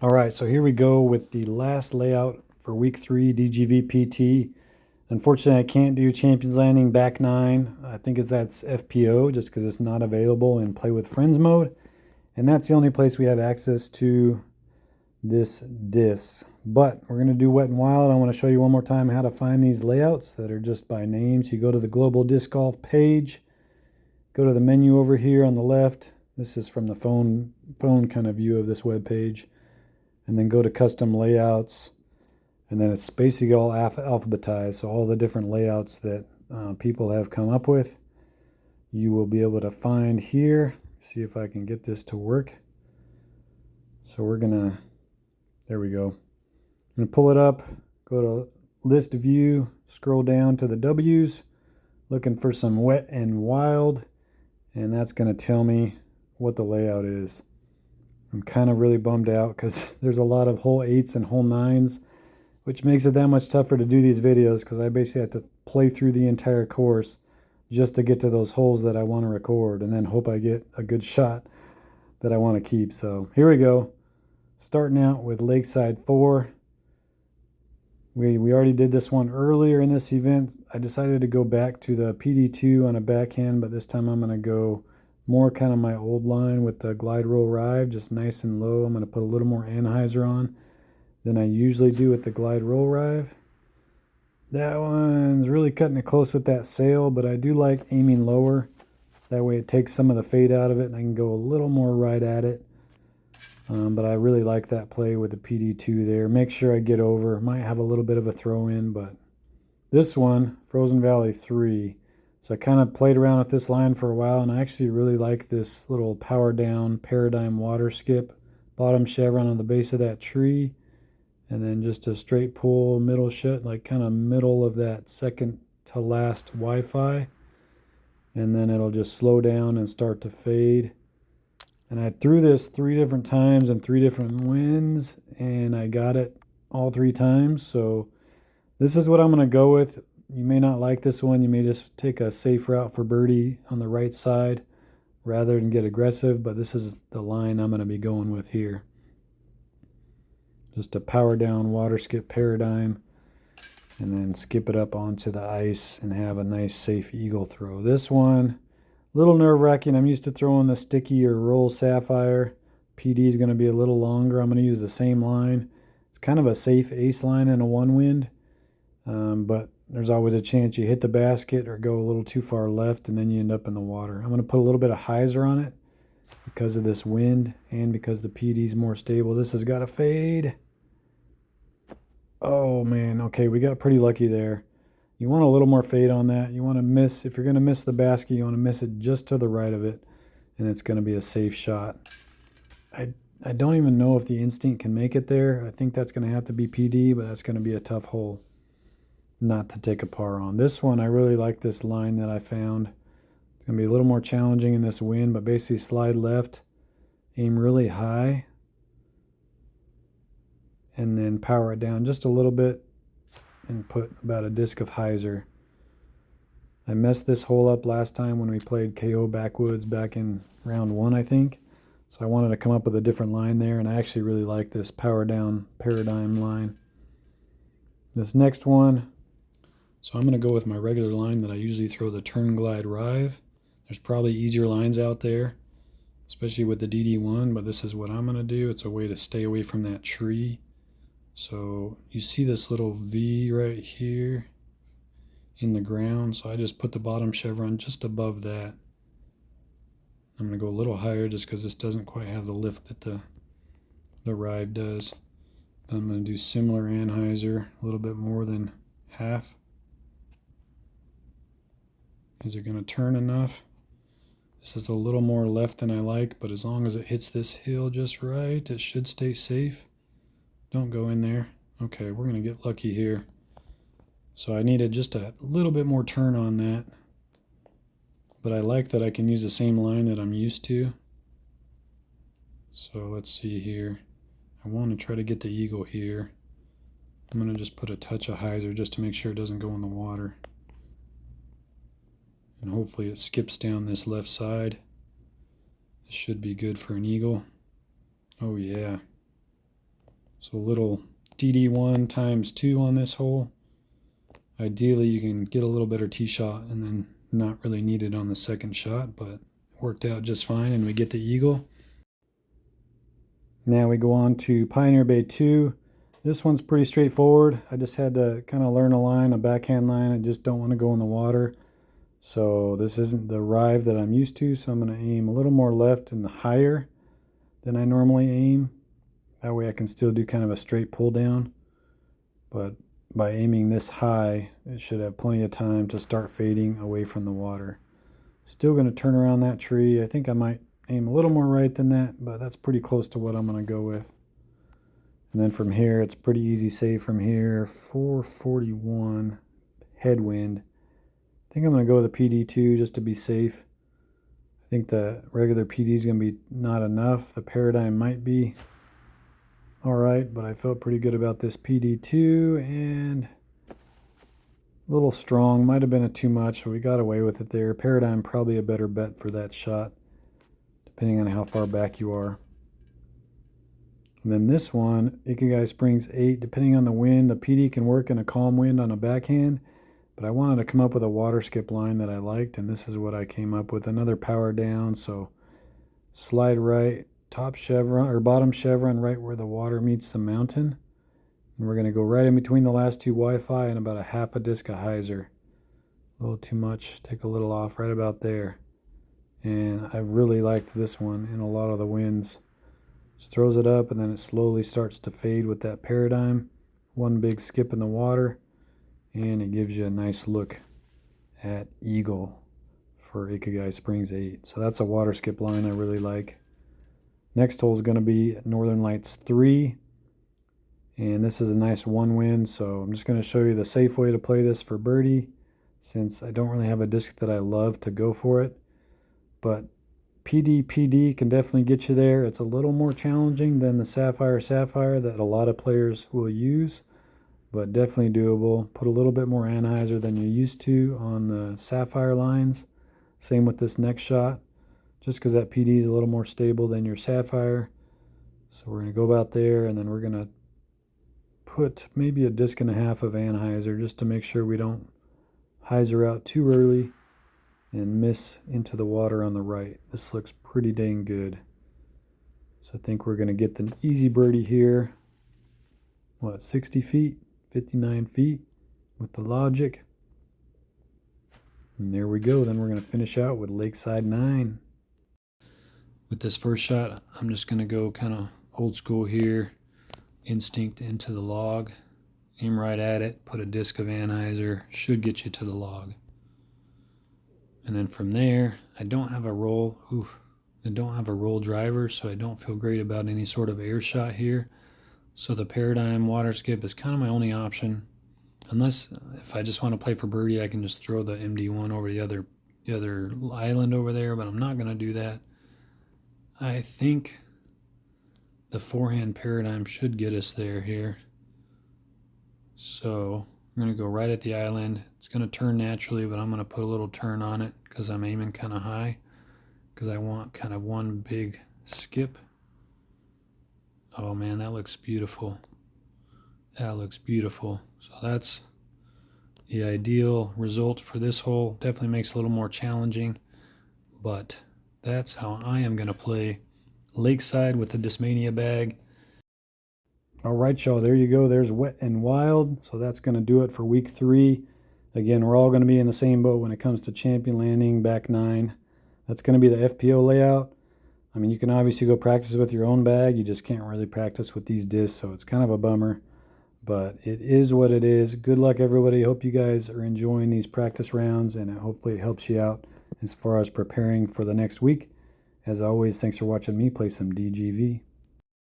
All right, so here we go with the last layout for week 3 DGVPT. Unfortunately, I can't do Champions Landing back 9. I think that's FPO just because it's not available in Play with Friends mode. And that's the only place we have access to this disc. But we're going to do Wet and Wild. I want to show you one more time how to find these layouts that are just by name. So you go to the Global Disc Golf page, go to the menu over here on the left. This is from the phone kind of view of this web page. And then go to custom layouts, and then it's basically all alphabetized, so all the different layouts that people have come up with you will be able to find here. See if I can get this to work. So we're gonna, there we go. I'm gonna pull it up, go to list view, scroll down to the W's, looking for some Wet and Wild, and that's gonna tell me what the layout is. I'm kind of really bummed out because there's a lot of hole 8s and hole 9s, which makes it that much tougher to do these videos because I basically have to play through the entire course just to get to those holes that I want to record and then hope I get a good shot that I want to keep. So here we go. Starting out with Lakeside 4. We already did this one earlier in this event. I decided to go back to the PD2 on a backhand, but this time I'm going to go more kind of my old line with the glide roll rive, just nice and low. I'm going to put a little more anhyzer on than I usually do with the glide roll rive. That one's really cutting it close with that sail, but I do like aiming lower. That way it takes some of the fade out of it and I can go a little more right at it. But I really like that play with the PD2 there. Make sure I get over. Might have a little bit of a throw in, but this one, Frozen Valley 3. So I kind of played around with this line for a while, and I actually really like this little power down paradigm water skip. Bottom chevron on the base of that tree, and then just a straight pull middle shut, like kind of middle of that second to last Wi-Fi. And then it'll just slow down and start to fade. And I threw this 3 different times and 3 different winds, and I got it all 3 times. So this is what I'm going to go with. You may not like this one. You may just take a safe route for birdie on the right side rather than get aggressive, but this is the line I'm going to be going with here. Just a power down water skip paradigm, and then skip it up onto the ice and have a nice safe eagle throw. This one, a little nerve-wracking. I'm used to throwing the sticky or roll sapphire. PD is going to be a little longer. I'm going to use the same line. It's kind of a safe ace line in a one wind, but there's always a chance you hit the basket or go a little too far left and then you end up in the water. I'm going to put a little bit of hyzer on it because of this wind and because the PD is more stable. This has got a fade. Oh man, okay, we got pretty lucky there. You want a little more fade on that. You want to miss, if you're going to miss the basket, you want to miss it just to the right of it, and it's going to be a safe shot. I don't even know if the instinct can make it there. I think that's going to have to be PD, but that's going to be a tough hole not to take a par on. This one, I really like this line that I found. It's going to be a little more challenging in this wind, but basically slide left, aim really high, and then power it down just a little bit and put about a disc of hyzer. I messed this hole up last time when we played KO Backwoods back in round 1, I think. So I wanted to come up with a different line there, and I actually really like this power down paradigm line. This next one, so I'm going to go with my regular line that I usually throw the turn glide rive. There's probably easier lines out there, especially with the DD1, but this is what I'm going to do. It's a way to stay away from that tree. So you see this little V right here in the ground, so I just put the bottom chevron just above that. I'm going to go a little higher just because this doesn't quite have the lift that the rive does. I'm going to do similar anhyzer, a little bit more than half. Is it going to turn enough? This is a little more left than I like, but as long as it hits this hill just right, it should stay safe. Don't go in there. Okay, we're going to get lucky here. So I needed just a little bit more turn on that. But I like that I can use the same line that I'm used to. So let's see here. I want to try to get the eagle here. I'm going to just put a touch of hyzer just to make sure it doesn't go in the water. And hopefully it skips down this left side. This should be good for an eagle. Oh yeah. So a little DD1 times 2 on this hole. Ideally, you can get a little better tee shot and then not really need it on the second shot, but worked out just fine, and we get the eagle. Now we go on to Pioneer Bay 2. This one's pretty straightforward. I just had to kind of learn a backhand line. I just don't want to go in the water. So this isn't the rive that I'm used to, so I'm going to aim a little more left and higher than I normally aim. That way I can still do kind of a straight pull down. But by aiming this high, it should have plenty of time to start fading away from the water. Still going to turn around that tree. I think I might aim a little more right than that, but that's pretty close to what I'm going to go with. And then from here, it's pretty easy save from here. 441 headwind. I think I'm going to go with a PD2 just to be safe. I think the regular PD is going to be not enough. The paradigm might be all right, but I felt pretty good about this PD2, and a little strong. Might have been a too much, but we got away with it there. Paradigm probably a better bet for that shot, depending on how far back you are. And then this one, Ikigai Springs 8, depending on the wind, the PD can work in a calm wind on a backhand, but I wanted to come up with a water skip line that I liked, and this is what I came up with. Another power down, so slide right, top chevron or bottom chevron right where the water meets the mountain. And we're going to go right in between the last two Wi-Fi and about a half a disc of hyzer. A little too much, take a little off right about there. And I really liked this one in a lot of the winds. Just throws it up and then it slowly starts to fade with that paradigm. One big skip in the water, and it gives you a nice look at eagle for Ikigai Springs 8. So that's a water skip line I really like. Next hole is going to be Northern Lights 3, and this is a nice one wind, so I'm just going to show you the safe way to play this for birdie, since I don't really have a disc that I love to go for it. But PD can definitely get you there. It's a little more challenging than the Sapphire that a lot of players will use, but definitely doable. Put a little bit more anhyzer than you're used to on the Sapphire lines. Same with this next shot, just because that PD is a little more stable than your Sapphire. So we're going to go about there, and then we're going to put maybe a disc and a half of anhyzer just to make sure we don't hyzer out too early and miss into the water on the right. This looks pretty dang good. So I think we're going to get the easy birdie here. What, 60 feet, 59 feet with the logic. And there we go. Then we're going to finish out with Lakeside 9. With this first shot, I'm just going to go kind of old school here. Instinct into the log. Aim right at it. Put a disc of anhyzer. Should get you to the log. And then from there, I don't have a roll. I don't have a roll driver, so I don't feel great about any sort of air shot here. So the paradigm water skip is kind of my only option. Unless if I just want to play for birdie, I can just throw the MD1 over the other island over there, but I'm not going to do that. I think the forehand paradigm should get us there here. So I'm going to go right at the island. It's going to turn naturally, but I'm going to put a little turn on it because I'm aiming kind of high, because I want kind of one big skip. Oh man, that looks beautiful. That looks beautiful. So that's the ideal result for this hole. Definitely makes it a little more challenging, but that's how I am going to play Lakeside with the Discmania bag. All right, y'all, there you go. There's Wet and Wild. So that's going to do it for week 3. Again, we're all going to be in the same boat when it comes to champion landing, back 9. That's going to be the FPO layout. I mean, you can obviously go practice with your own bag. You just can't really practice with these discs, so it's kind of a bummer. But it is what it is. Good luck, everybody. Hope you guys are enjoying these practice rounds, and hopefully it helps you out as far as preparing for the next week. As always, thanks for watching me play some DGV.